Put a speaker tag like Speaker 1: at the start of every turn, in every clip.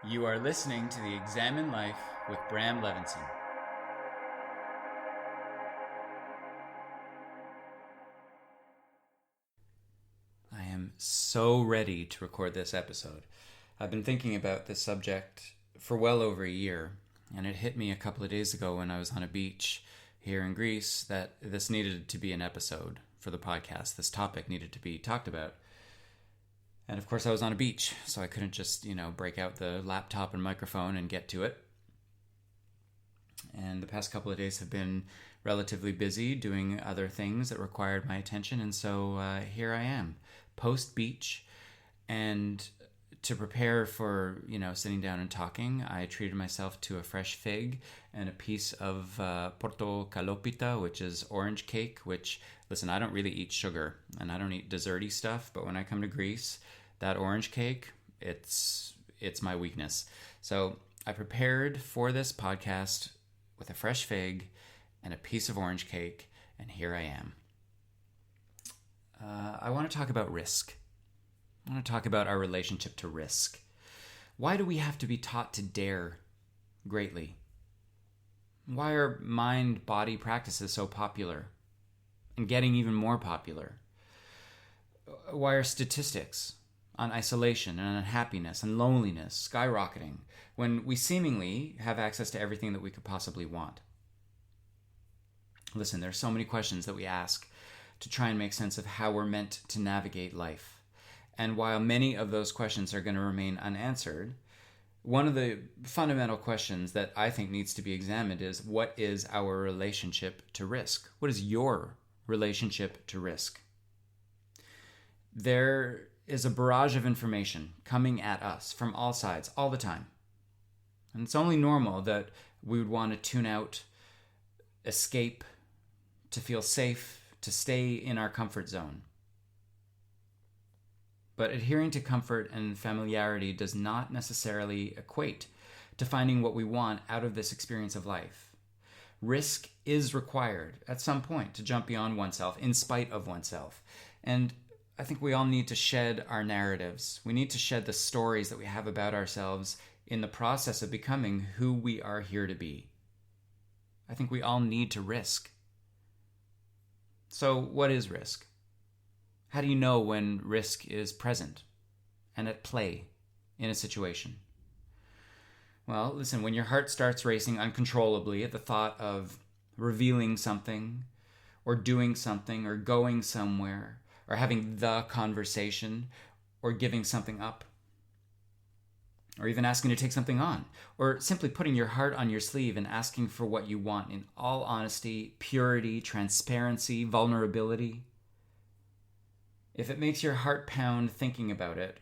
Speaker 1: You are listening to the Examine Life with Bram Levinson. I am so ready to record this episode. I've been thinking about this subject for well over a year, and it hit me a couple of days ago when I was on a beach here in Greece that this needed to be an episode for the podcast. This topic needed to be talked about. And of course, I was on a beach, so I couldn't just, break out the laptop and microphone and get to it. And the past couple of days have been relatively busy doing other things that required my attention. And so here I am, post beach. And to prepare for, sitting down and talking, I treated myself to a fresh fig and a piece of portocalopita, which is orange cake, which, listen, I don't really eat sugar and I don't eat desserty stuff. But when I come to Greece, that orange cake, it's my weakness. So I prepared for this podcast with a fresh fig and a piece of orange cake, and here I am. I want to talk about risk. I want to talk about our relationship to risk. Why do we have to be taught to dare greatly? Why are mind-body practices so popular and getting even more popular? Why are statistics on isolation and unhappiness and loneliness skyrocketing when we seemingly have access to everything that we could possibly want? Listen, there are so many questions that we ask to try and make sense of how we're meant to navigate life. And while many of those questions are going to remain unanswered, one of the fundamental questions that I think needs to be examined is, what is our relationship to risk? What is your relationship to risk? There is a barrage of information coming at us from all sides all the time. And it's only normal that we would want to tune out, escape, to feel safe, to stay in our comfort zone. But adhering to comfort and familiarity does not necessarily equate to finding what we want out of this experience of life. Risk is required at some point to jump beyond oneself, in spite of oneself. And I think we all need to shed our narratives. We need to shed the stories that we have about ourselves in the process of becoming who we are here to be. I think we all need to risk. So, what is risk? How do you know when risk is present and at play in a situation? Well, listen, when your heart starts racing uncontrollably at the thought of revealing something or doing something or going somewhere, or having the conversation, or giving something up, or even asking to take something on, or simply putting your heart on your sleeve and asking for what you want in all honesty, purity, transparency, vulnerability. If it makes your heart pound thinking about it,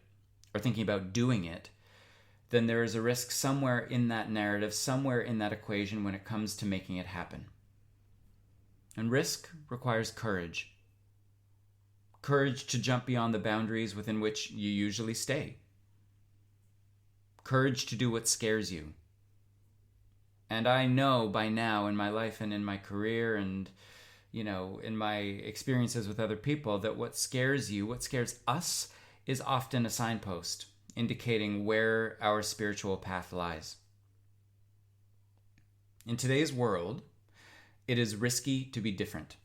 Speaker 1: or thinking about doing it, then there is a risk somewhere in that narrative, somewhere in that equation when it comes to making it happen. And risk requires courage. Courage to jump beyond the boundaries within which you usually stay. Courage to do what scares you. And I know by now in my life and in my career and, in my experiences with other people, that what scares you, what scares us, is often a signpost indicating where our spiritual path lies. In today's world, it is risky to be different.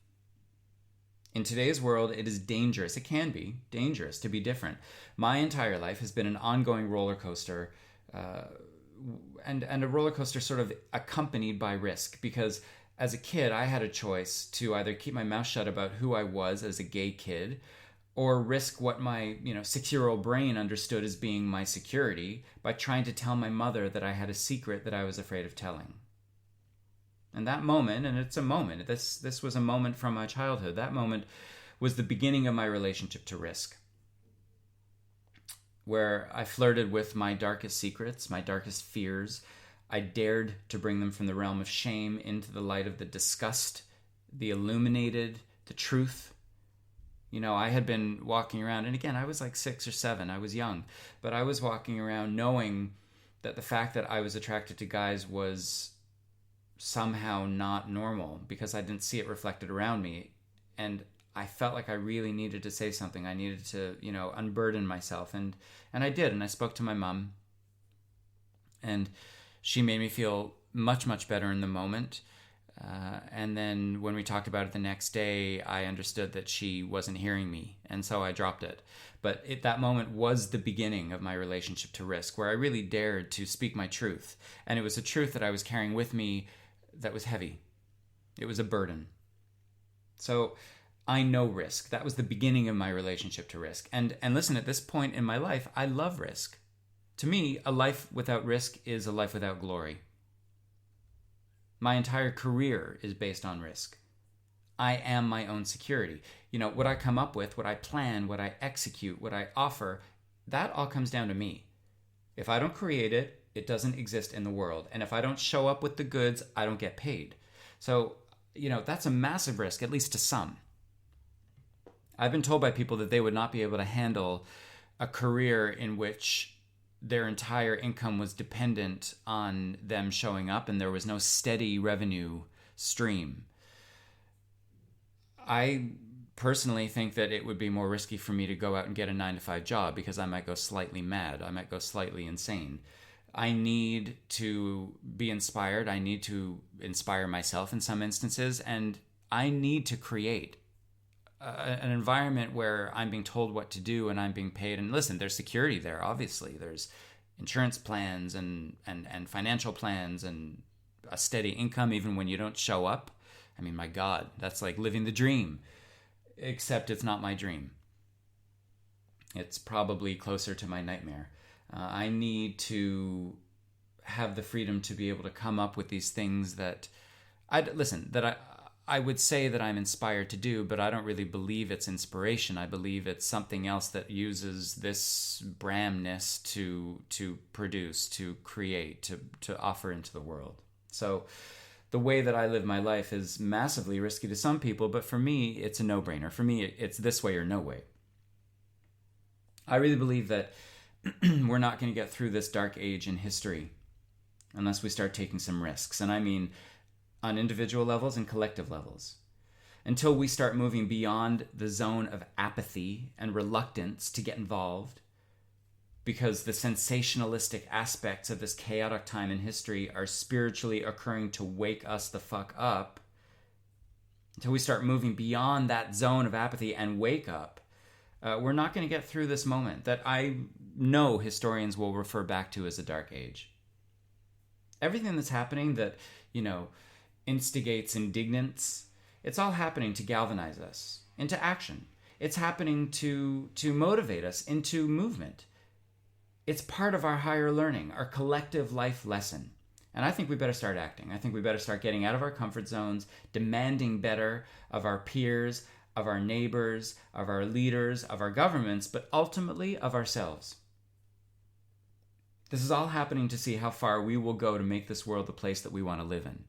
Speaker 1: In today's world, it is dangerous. It can be dangerous to be different. My entire life has been an ongoing roller coaster, and a roller coaster sort of accompanied by risk. Because as a kid, I had a choice to either keep my mouth shut about who I was as a gay kid, or risk what my 6-year-old brain understood as being my security by trying to tell my mother that I had a secret that I was afraid of telling. And that moment, and it's a moment, this was a moment from my childhood, that moment was the beginning of my relationship to risk, where I flirted with my darkest secrets, my darkest fears. I dared to bring them from the realm of shame into the light of the disgust, the illuminated, the truth. I had been walking around, and again, I was like 6 or 7, I was young, but I was walking around knowing that the fact that I was attracted to guys was somehow not normal because I didn't see it reflected around me. And I felt like I really needed to say something. I needed to, unburden myself. And I did. And I spoke to my mom. And she made me feel much, much better in the moment. And then when we talked about it the next day, I understood that she wasn't hearing me. And so I dropped it. But that moment was the beginning of my relationship to risk, where I really dared to speak my truth. And it was a truth that I was carrying with me that was heavy. It was a burden. So I know risk. That was the beginning of my relationship to risk. And listen, at this point in my life, I love risk. To me, a life without risk is a life without glory. My entire career is based on risk. I am my own security. What I come up with, what I plan, what I execute, what I offer, that all comes down to me. If I don't create it, it doesn't exist in the world. And if I don't show up with the goods, I don't get paid. So, that's a massive risk, at least to some. I've been told by people that they would not be able to handle a career in which their entire income was dependent on them showing up and there was no steady revenue stream. I personally think that it would be more risky for me to go out and get a 9-to-5 job because I might go slightly mad. I might go slightly insane. I need to be inspired. I need to inspire myself in some instances, and I need to create an environment where I'm being told what to do and I'm being paid. And listen, there's security there, obviously. There's insurance plans and financial plans and a steady income even when you don't show up. I mean, my God, that's like living the dream, except it's not my dream. It's probably closer to my nightmare. I need to have the freedom to be able to come up with these things that I would say that I'm inspired to do, but I don't really believe it's inspiration. I believe it's something else that uses this Bramness to produce, to create, to offer into the world. So the way that I live my life is massively risky to some people, but for me, it's a no-brainer. For me, it's this way or no way. I really believe that we're not going to get through this dark age in history unless we start taking some risks. And I mean on individual levels and collective levels. Until we start moving beyond the zone of apathy and reluctance to get involved, because the sensationalistic aspects of this chaotic time in history are spiritually occurring to wake us the fuck up, until we start moving beyond that zone of apathy and wake up, we're not going to get through this moment that I know historians will refer back to as a dark age. Everything that's happening that, instigates indignance, it's all happening to galvanize us into action. It's happening to motivate us into movement. It's part of our higher learning, our collective life lesson. And I think we better start acting. I think we better start getting out of our comfort zones, demanding better of our peers, of our neighbors, of our leaders, of our governments, but ultimately of ourselves. This is all happening to see how far we will go to make this world the place that we want to live in.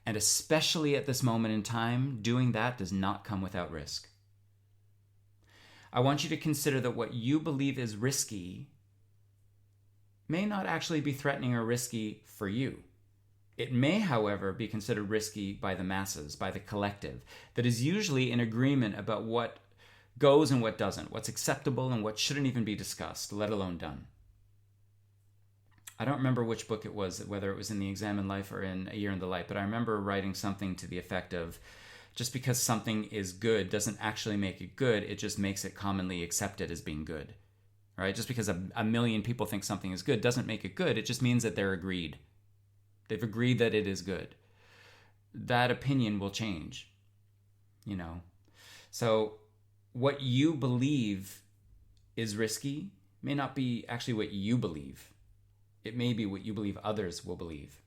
Speaker 1: And especially at this moment in time, doing that does not come without risk. I want you to consider that what you believe is risky may not actually be threatening or risky for you. It may, however, be considered risky by the masses, by the collective, that is usually in agreement about what goes and what doesn't, what's acceptable and what shouldn't even be discussed, let alone done. I don't remember which book it was, whether it was in The Examined Life or in A Year in the Light, but I remember writing something to the effect of, just because something is good doesn't actually make it good, it just makes it commonly accepted as being good. Right? Just because a million people think something is good doesn't make it good, it just means that they're agreed. They've agreed that it is good. That opinion will change, So what you believe is risky may not be actually what you believe. It may be what you believe others will believe.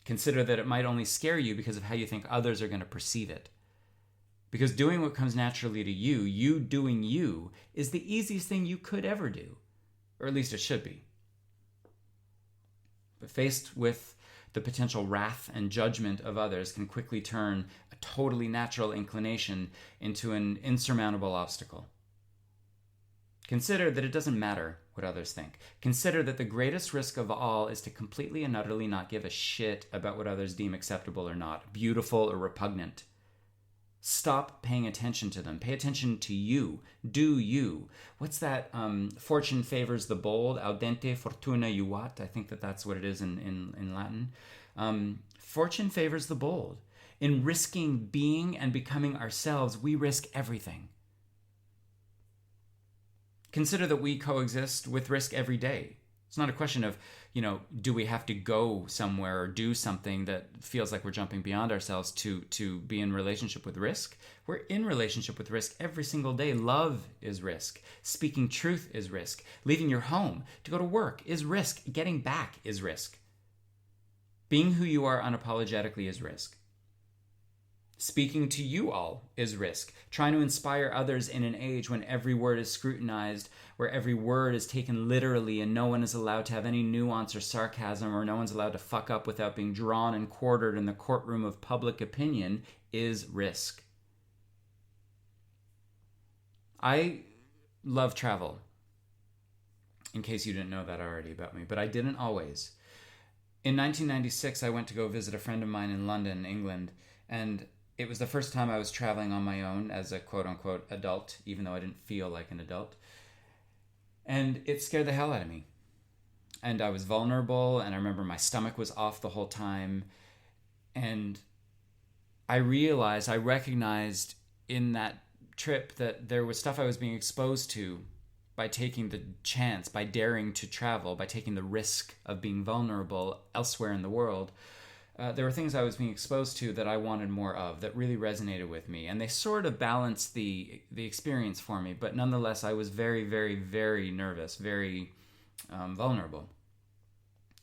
Speaker 1: Consider that it might only scare you because of how you think others are going to perceive it. Because doing what comes naturally to you, you doing you, is the easiest thing you could ever do. Or at least it should be. But faced with the potential wrath and judgment of others can quickly turn a totally natural inclination into an insurmountable obstacle. Consider that it doesn't matter what others think. Consider that the greatest risk of all is to completely and utterly not give a shit about what others deem acceptable or not, beautiful or repugnant. Stop paying attention to them. Pay attention to you. Do you. What's that? Fortune favors the bold. Audente fortuna juvat. I think that's what it is in Latin. Fortune favors the bold. In risking being and becoming ourselves, we risk everything. Consider that we coexist with risk every day. It's not a question of, do we have to go somewhere or do something that feels like we're jumping beyond ourselves to be in relationship with risk. We're in relationship with risk every single day. Love is risk. Speaking truth is risk. Leaving your home to go to work is risk. Getting back is risk. Being who you are unapologetically is risk. Speaking to you all is risk. Trying to inspire others in an age when every word is scrutinized, where every word is taken literally and no one is allowed to have any nuance or sarcasm, or no one's allowed to fuck up without being drawn and quartered in the courtroom of public opinion, is risk. I love travel, in case you didn't know that already about me, but I didn't always. In 1996, I went to go visit a friend of mine in London, England, and it was the first time I was traveling on my own as a quote-unquote adult, even though I didn't feel like an adult. And it scared the hell out of me. And I was vulnerable, and I remember my stomach was off the whole time. And I recognized in that trip that there was stuff I was being exposed to by taking the chance, by daring to travel, by taking the risk of being vulnerable elsewhere in the world. There were things I was being exposed to that I wanted more of, that really resonated with me. And they sort of balanced the experience for me. But nonetheless, I was very, very, very nervous, very vulnerable.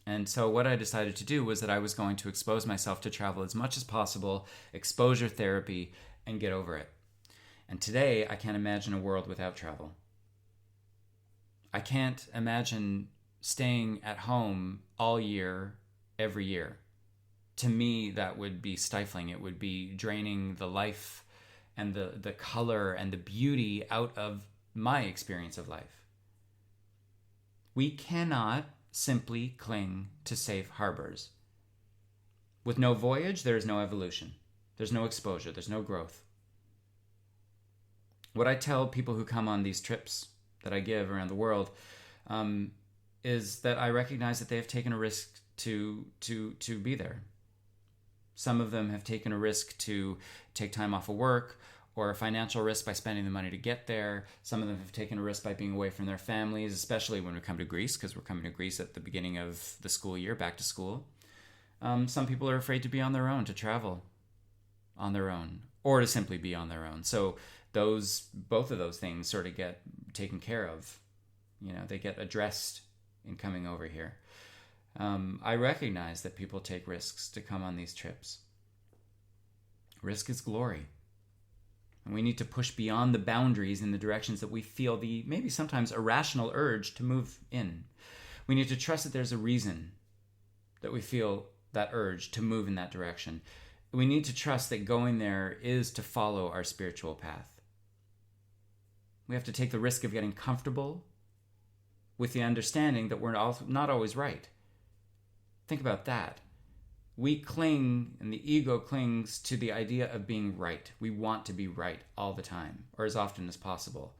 Speaker 1: And so what I decided to do was that I was going to expose myself to travel as much as possible, exposure therapy, and get over it. And today, I can't imagine a world without travel. I can't imagine staying at home all year, every year. To me, that would be stifling. It would be draining the life and the color and the beauty out of my experience of life. We cannot simply cling to safe harbors. With no voyage, there is no evolution. There's no exposure. There's no growth. What I tell people who come on these trips that I give around the world is that I recognize that they have taken a risk to be there. Some of them have taken a risk to take time off of work, or a financial risk by spending the money to get there. Some of them have taken a risk by being away from their families, especially when we come to Greece, because we're coming to Greece at the beginning of the school year, back to school. Some people are afraid to be on their own, to travel on their own, or to simply be on their own. So both of those things sort of get taken care of. They get addressed in coming over here. I recognize that people take risks to come on these trips. Risk is glory. And we need to push beyond the boundaries in the directions that we feel the maybe sometimes irrational urge to move in. We need to trust that there's a reason that we feel that urge to move in that direction. We need to trust that going there is to follow our spiritual path. We have to take the risk of getting comfortable with the understanding that we're not always right. Think about that. We cling, and the ego clings to the idea of being right. We want to be right all the time, or as often as possible.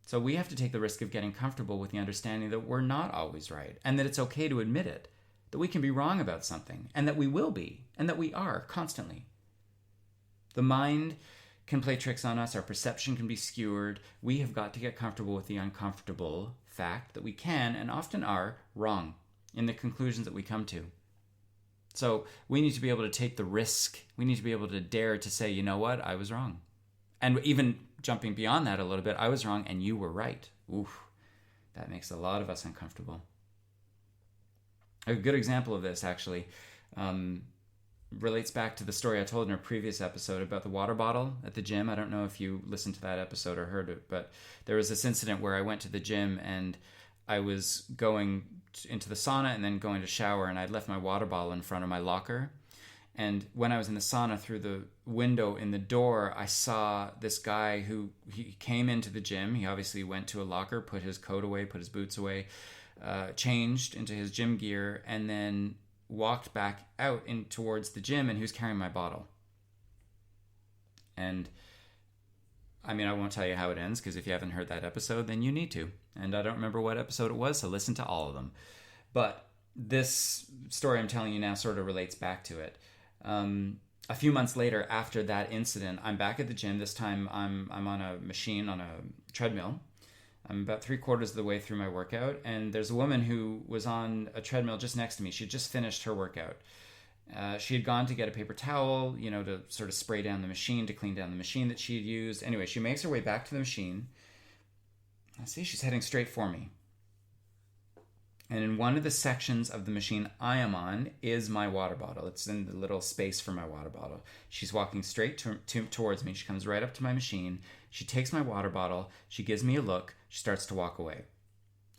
Speaker 1: So we have to take the risk of getting comfortable with the understanding that we're not always right, and that it's okay to admit it, that we can be wrong about something, and that we will be, and that we are constantly. The mind can play tricks on us. Our perception can be skewered. We have got to get comfortable with the uncomfortable fact that we can, and often are, wrong in the conclusions that we come to. So we need to be able to take the risk. We need to be able to dare to say, you know what, I was wrong. And even jumping beyond that a little bit, I was wrong and you were right. Oof, that makes a lot of us uncomfortable. A good example of this actually relates back to the story I told in a previous episode about the water bottle at the gym. I don't know if you listened to that episode or heard it, but there was this incident where I went to the gym and I was going into the sauna and then going to shower, and I'd left my water bottle in front of my locker. And when I was in the sauna, through the window in the door, I saw this guy who he came into the gym. He obviously went to a locker, put his coat away, put his boots away, changed into his gym gear, and then walked back out in towards the gym, and he was carrying my bottle. And I mean, I won't tell you how it ends, because if you haven't heard that episode, then you need to. And I don't remember what episode it was, so listen to all of them. But this story I'm telling you now sort of relates back to it. A few months later, after that incident, I'm back at the gym. This time I'm on a machine, on a treadmill. I'm about 3/4 of the way through my workout, and there's a woman who was on a treadmill just next to me. She had just finished her workout. She had gone to get a paper towel, to sort of spray down the machine, to clean down the machine that she had used. Anyway, she makes her way back to the machine. I see she's heading straight for me. And in one of the sections of the machine I am on is my water bottle. It's in the little space for my water bottle. She's walking straight towards me. She comes right up to my machine. She takes my water bottle. She gives me a look. She starts to walk away.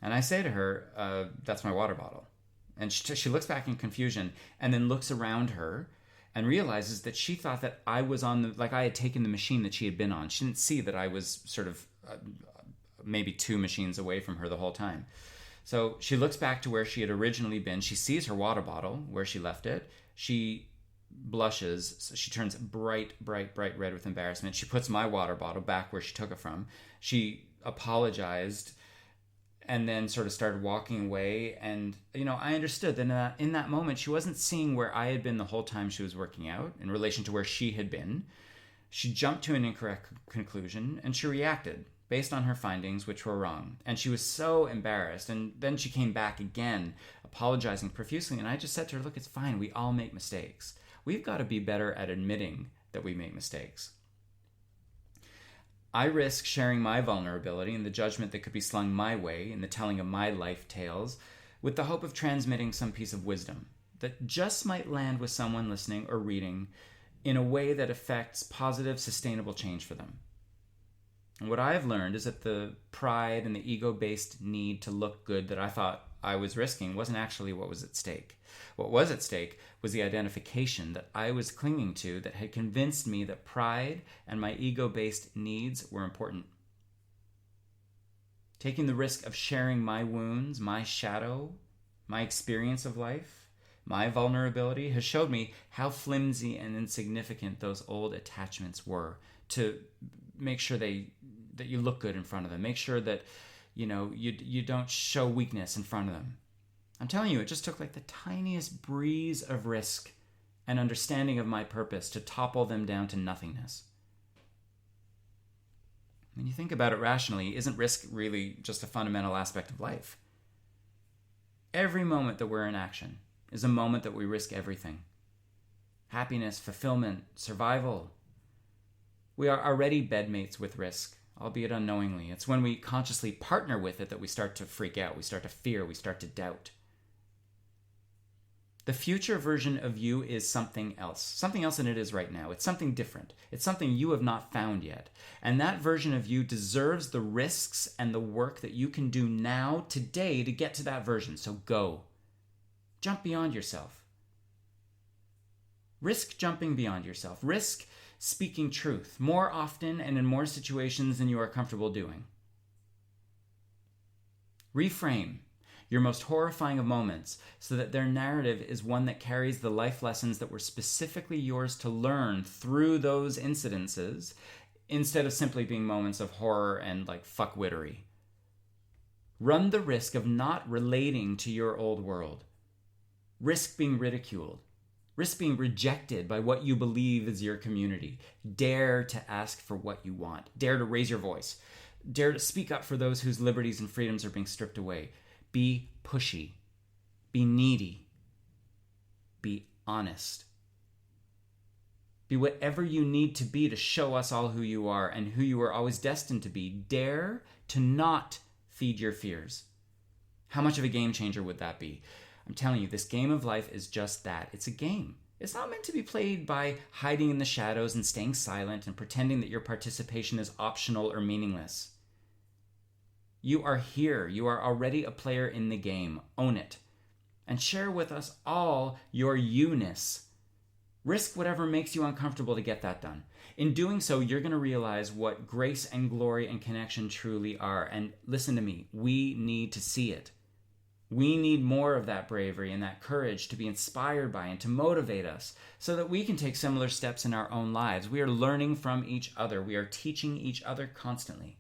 Speaker 1: And I say to her, that's my water bottle. And she looks back in confusion and then looks around her and realizes that she thought that I was I had taken the machine that she had been on. She didn't see that I was sort of maybe 2 machines away from her the whole time. So she looks back to where she had originally been. She sees her water bottle where she left it. She blushes. So she turns bright red with embarrassment. She puts my water bottle back where she took it from. She apologized and then sort of started walking away. And, I understood that in that moment, she wasn't seeing where I had been the whole time she was working out in relation to where she had been. She jumped to an incorrect conclusion, and she reacted based on her findings, which were wrong. And she was so embarrassed. And then she came back again, apologizing profusely. And I just said to her, look, it's fine. We all make mistakes. We've got to be better at admitting that we make mistakes. I risk sharing my vulnerability and the judgment that could be slung my way in the telling of my life tales with the hope of transmitting some piece of wisdom that just might land with someone listening or reading in a way that affects positive, sustainable change for them. And what I've learned is that the pride and the ego-based need to look good that I thought I was risking wasn't actually what was at stake. What was at stake was the identification that I was clinging to that had convinced me that pride and my ego-based needs were important. Taking the risk of sharing my wounds, my shadow, my experience of life, my vulnerability has showed me how flimsy and insignificant those old attachments were, to make sure that you look good in front of them. Make sure that, you don't show weakness in front of them. I'm telling you, it just took like the tiniest breeze of risk and understanding of my purpose to topple them down to nothingness. When you think about it rationally, isn't risk really just a fundamental aspect of life? Every moment that we're in action is a moment that we risk everything. Happiness, fulfillment, survival. We are already bedmates with risk, albeit unknowingly. It's when we consciously partner with it that we start to freak out, we start to fear, we start to doubt. The future version of you is something else than it is right now. It's something different. It's something you have not found yet. And that version of you deserves the risks and the work that you can do now, today, to get to that version. So go. Jump beyond yourself. Risk jumping beyond yourself. Risk speaking truth more often and in more situations than you are comfortable doing. Reframe your most horrifying of moments so that their narrative is one that carries the life lessons that were specifically yours to learn through those incidences, instead of simply being moments of horror and fuckwittery. Run the risk of not relating to your old world. Risk being ridiculed. Risk being rejected by what you believe is your community. Dare to ask for what you want. Dare to raise your voice. Dare to speak up for those whose liberties and freedoms are being stripped away. Be pushy. Be needy. Be honest. Be whatever you need to be to show us all who you are and who you are always destined to be. Dare to not feed your fears. How much of a game changer would that be? I'm telling you, this game of life is just that. It's a game. It's not meant to be played by hiding in the shadows and staying silent and pretending that your participation is optional or meaningless. You are here. You are already a player in the game. Own it. And share with us all your you-ness. Risk whatever makes you uncomfortable to get that done. In doing so, you're going to realize what grace and glory and connection truly are. And listen to me, we need to see it. We need more of that bravery and that courage to be inspired by and to motivate us so that we can take similar steps in our own lives. We are learning from each other. We are teaching each other constantly.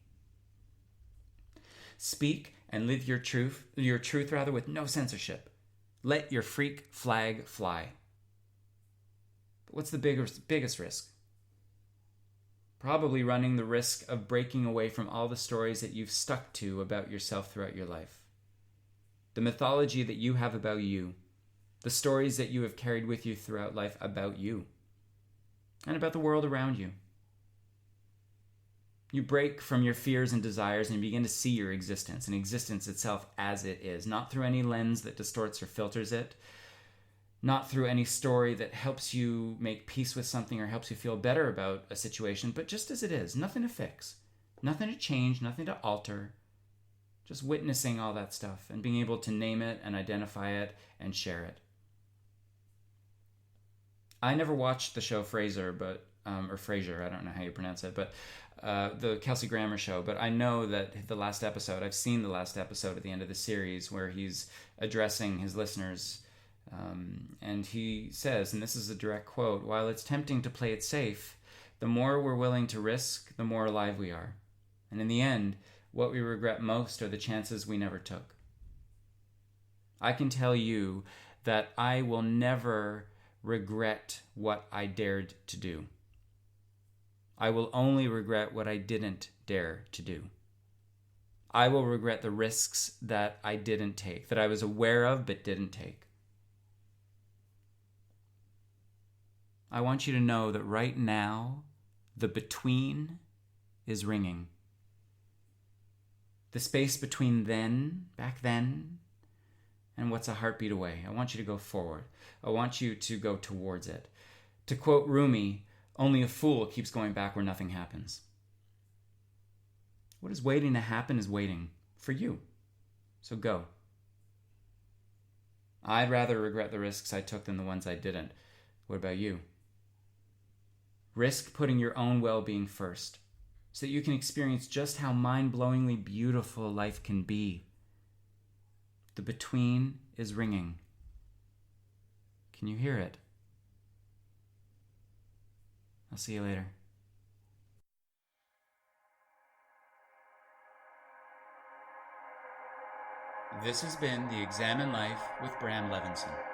Speaker 1: Speak and live your truth with no censorship. Let your freak flag fly. But what's the biggest risk? Probably running the risk of breaking away from all the stories that you've stuck to about yourself throughout your life. The mythology that you have about you. The stories that you have carried with you throughout life about you. And about the world around you. You break from your fears and desires and begin to see your existence and existence itself as it is, not through any lens that distorts or filters it, not through any story that helps you make peace with something or helps you feel better about a situation, but just as it is. Nothing to fix, nothing to change, nothing to alter. Just witnessing all that stuff and being able to name it and identify it and share it. I never watched the show Frasier, or Frasier, I don't know how you pronounce it, but the Kelsey Grammer show. But I know that I've seen the last episode at the end of the series where he's addressing his listeners. And he says, and this is a direct quote, "While it's tempting to play it safe, the more we're willing to risk, the more alive we are. And in the end, what we regret most are the chances we never took." I can tell you that I will never regret what I dared to do. I will only regret what I didn't dare to do. I will regret the risks that I didn't take, that I was aware of but didn't take. I want you to know that right now, the between is ringing. The space between back then, and what's a heartbeat away. I want you to go forward. I want you to go towards it. To quote Rumi, "Only a fool keeps going back where nothing happens." What is waiting to happen is waiting for you. So go. I'd rather regret the risks I took than the ones I didn't. What about you? Risk putting your own well-being first so that you can experience just how mind-blowingly beautiful life can be. The between is ringing. Can you hear it? I'll see you later. This has been the Examine Life with Bram Levinson.